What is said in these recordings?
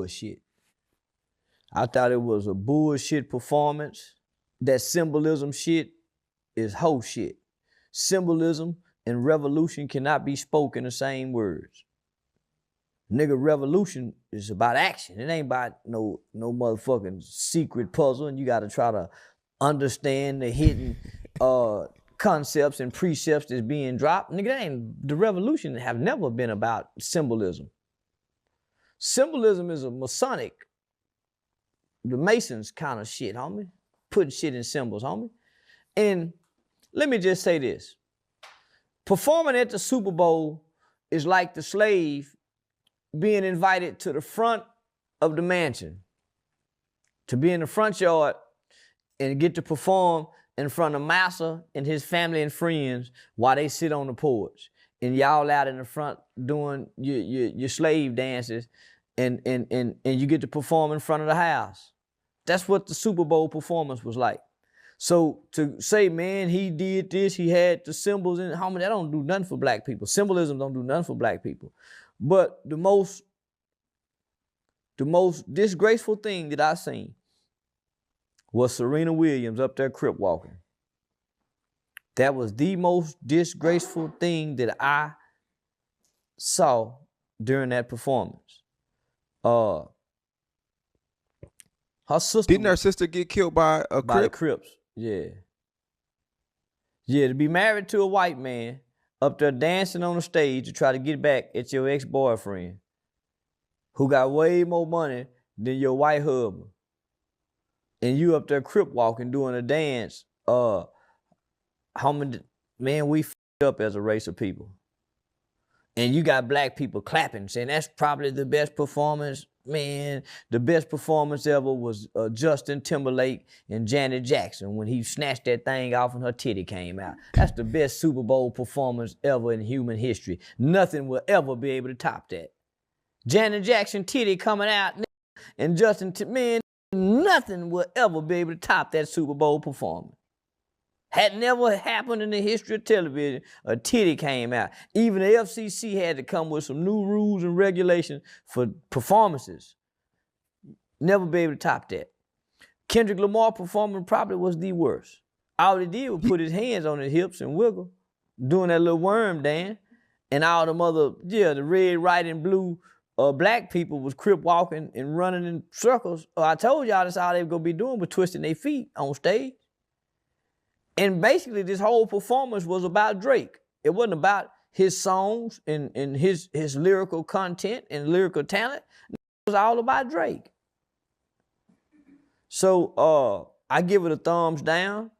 bullshit. I thought it was a bullshit performance. That symbolism shit is hoe shit. Symbolism and revolution cannot be spoken in the same words. Nigga, revolution is about action. It ain't about no motherfucking secret puzzle and you gotta try to understand the hidden concepts and precepts that's being dropped. Nigga, the revolution have never been about symbolism. Symbolism is a Masonic, the Masons kind of shit, homie. Putting shit in symbols, homie. And let me just say this. Performing at the Super Bowl is like the slave being invited to the front of the mansion, to be in the front yard and get to perform in front of Massa and his family and friends while they sit on the porch. And y'all out in the front doing your slave dances and you get to perform in front of the house. That's what the Super Bowl performance was like. So to say, man, he did this, he had the symbols in it, homie, that don't do nothing for black people. Symbolism don't do nothing for black people. But the most disgraceful thing that I seen was Serena Williams up there crip walking. That was the most disgraceful thing that I saw during that performance. Her sister. Didn't her sister get killed by a Crip? By the Crips, yeah. Yeah, to be married to a white man up there dancing on the stage to try to get back at your ex-boyfriend who got way more money than your white husband. And you up there crip walking, doing a dance. Man, we f***ed up as a race of people. And you got black people clapping, saying that's probably the best performance. Man, the best performance ever was Justin Timberlake and Janet Jackson when he snatched that thing off and her titty came out. That's the best Super Bowl performance ever in human history. Nothing will ever be able to top that. Janet Jackson titty coming out, and Justin, man, nothing will ever be able to top that Super Bowl performance. Had never happened in the history of television. A titty came out. Even the FCC had to come with some new rules and regulations for performances. Never be able to top that. Kendrick Lamar performance probably was the worst. All he did was put his hands on his hips and wiggle, doing that little worm dance. And all them other, the red, white, and blue black people was crip walking and running in circles. I told y'all that's all they were going to be doing, was twisting their feet on stage. And basically, this whole performance was about Drake. It wasn't about his songs and his lyrical content and lyrical talent. It was all about Drake. So I give it a thumbs down.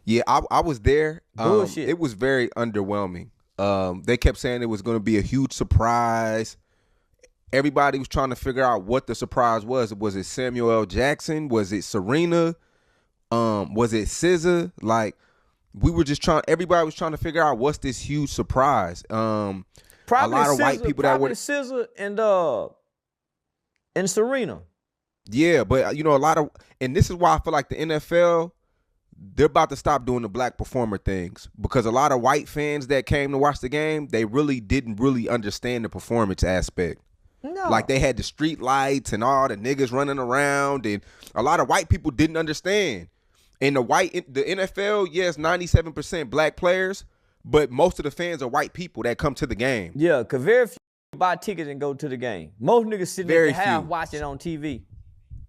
Yeah, I was there. Bullshit. It was very underwhelming. They kept saying it was going to be a huge surprise. Everybody was trying to figure out what the surprise was. Was it Samuel L. Jackson? Was it Serena? Was it SZA? Like, everybody was trying to figure out what's this huge surprise. Probably a lot of SZA, white people that were SZA and Serena. Yeah, but a lot of, and this is why I feel like the NFL, they're about to stop doing the black performer things, because a lot of white fans that came to watch the game, they really didn't understand the performance aspect. No. Like, they had the street lights and all the niggas running around, and a lot of white people didn't understand. And the NFL, yes, 97% black players, but most of the fans are white people that come to the game. Yeah, because very few buy tickets and go to the game. Most niggas sitting at the house watching on TV.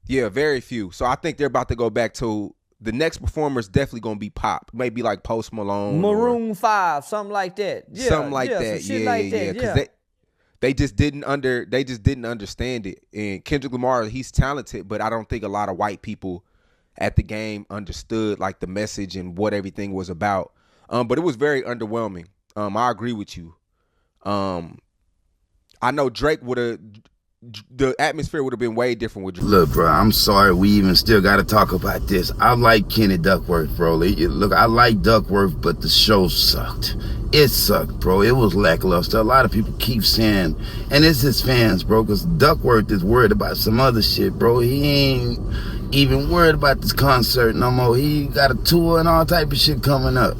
Yeah, very few. So I think they're about to go back to, the next performer is definitely going to be pop. Maybe like Post Malone. Maroon 5, something like that. Yeah, something like that. Yeah. Because they just didn't understand it. And Kendrick Lamar, he's talented, but I don't think a lot of white people at the game understood like the message and what everything was about. But it was very underwhelming. I agree with you. I know Drake the atmosphere would have been way different with Drake. Look, bro, I'm sorry we even still got to talk about this. I like Kenny Duckworth, bro. Look, I like Duckworth, but the show sucked. It sucked, bro. It was lackluster. A lot of people keep saying, and it's his fans, bro, because Duckworth is worried about some other shit, bro. He ain't even worried about this concert no more. He got a tour and all type of shit coming up.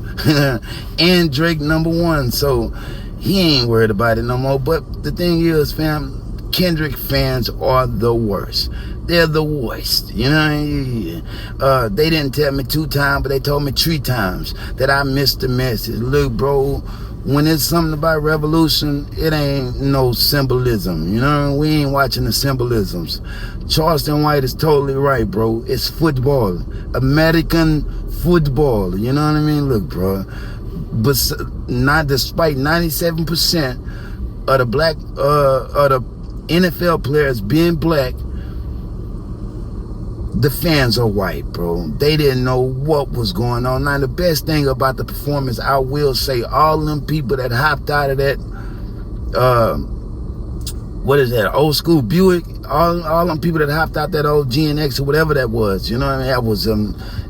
And Drake #1. So He ain't worried about it no more. But the thing is, fam, Kendrick fans are the worst. They're the worst. You know, they didn't tell me 2 times, but they told me 3 times that I missed the message. Look, bro, when it's something about revolution, it ain't no symbolism. You know, we ain't watching the symbolisms. Charleston White is totally right, bro. It's football, American football. You know what I mean? Look, bro, but not despite 97% of the black, of the NFL players being black, the fans are white, bro. They didn't know what was going on. Now, the best thing about the performance, I will say, all them people that hopped out of that, what is that, old school Buick, all them people that hopped out that old GNX or whatever that was, you know what I mean? That was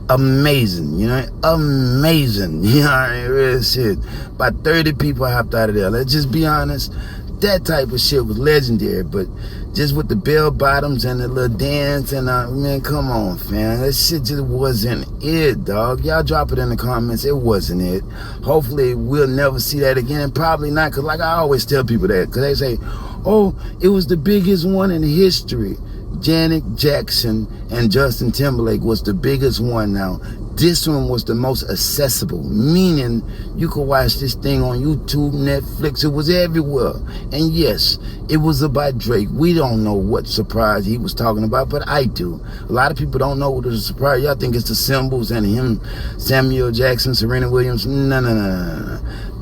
amazing, you know, amazing. You know what I mean? Real shit. About 30 people hopped out of there. Let's just be honest. That type of shit was legendary, but just with the bell bottoms and the little dance and man, come on, fam. That shit just wasn't it, dog. Y'all drop it in the comments. It wasn't it. Hopefully we'll never see that again, and probably not, because like I always tell people that, because they say, oh, it was the biggest one in history. Janet Jackson and Justin Timberlake was the biggest one. Now, this one was the most accessible, meaning you could watch this thing on YouTube, Netflix, it was everywhere. And yes, it was about Drake. We don't know what surprise he was talking about, but I do. A lot of people don't know what the surprise. Y'all think it's the symbols and him, Samuel Jackson, Serena Williams. No.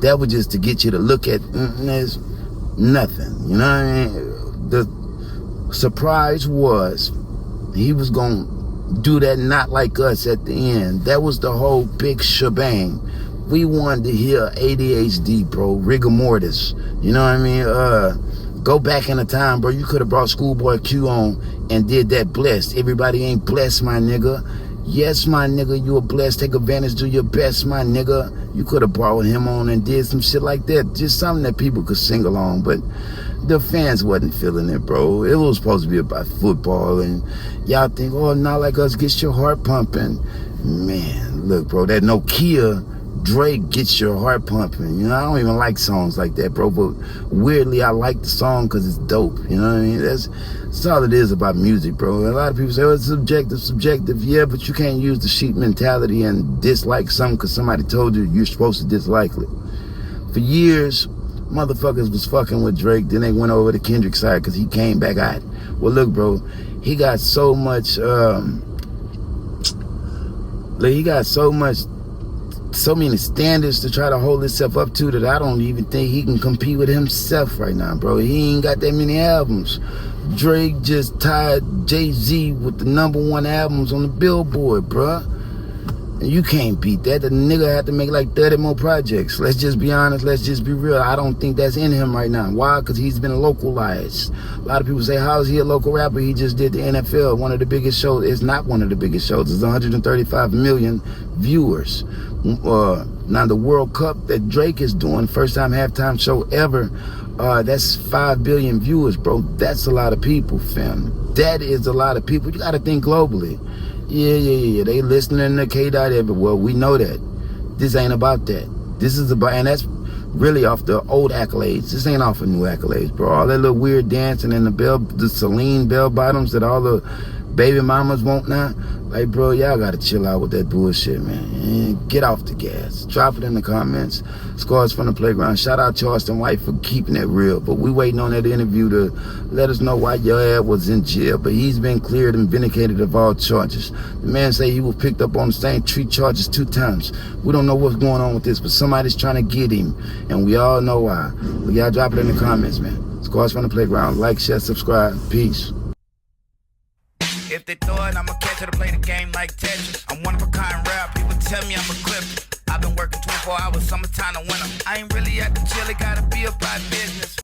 That was just to get you to look at, there's nothing. You know what I mean? The surprise was he was going to do that Not Like Us at the end. That was the whole big shebang. We wanted to hear ADHD, bro, rigor mortis. You know what I mean? Go back in the time, bro. You could have brought Schoolboy Q on and did that blessed. Everybody ain't blessed, my nigga. Yes, my nigga, you were blessed. Take advantage, do your best, my nigga. You could have brought him on and did some shit like that. Just something that people could sing along, but the fans wasn't feeling it, bro. It was supposed to be about football, and y'all think, oh, Not Like Us gets your heart pumping. Man, look, bro, that Nokia Drake gets your heart pumping. You know, I don't even like songs like that, bro, but weirdly, I like the song because it's dope. You know what I mean? That's all it is about music, bro. A lot of people say, oh, it's subjective. Yeah, but you can't use the sheep mentality and dislike something because somebody told you you're supposed to dislike it. For years, motherfuckers was fucking with Drake, then they went over to Kendrick's side because he came back out. Well, look, bro, he got so much, so many standards to try to hold himself up to that I don't even think he can compete with himself right now, bro. He ain't got that many albums. Drake just tied Jay-Z with the #1 albums on the Billboard, bro. And you can't beat that. The nigga had to make like 30 more projects. Let's just be honest. Let's just be real. I don't think that's in him right now. Why? Because he's been localized. A lot of people say, how is he a local rapper? He just did the NFL, one of the biggest shows. It's not one of the biggest shows. It's 135 million viewers. Now the World Cup that Drake is doing, first time halftime show ever, that's 5 billion viewers, bro. That's a lot of people, fam. That is a lot of people. You got to think globally. Yeah. They listening to K-Dot everywhere. We know that. This ain't about that. This is about, and that's really off the old accolades. This ain't off of new accolades, bro. All that little weird dancing and the Celine bell bottoms that all the baby mamas want now. Like, bro, y'all gotta chill out with that bullshit, man. Get off the gas. Drop it in the comments. Scores from the Playground. Shout out Charleston White for keeping it real. But we waiting on that interview to let us know why your ass was in jail. But he's been cleared and vindicated of all charges. The man say he was picked up on the same 3 charges 2 times. We don't know what's going on with this, but somebody's trying to get him. And we all know why. But y'all drop it in the comments, man. Scores from the Playground. Like, share, subscribe. Peace. If they throw it, I'ma catch it or play the game like Tetris. I'm one of a kind rap, people tell me I'm a clip. I've been working 24 hours, summertime to winter. I ain't really at the chill, it gotta be about business.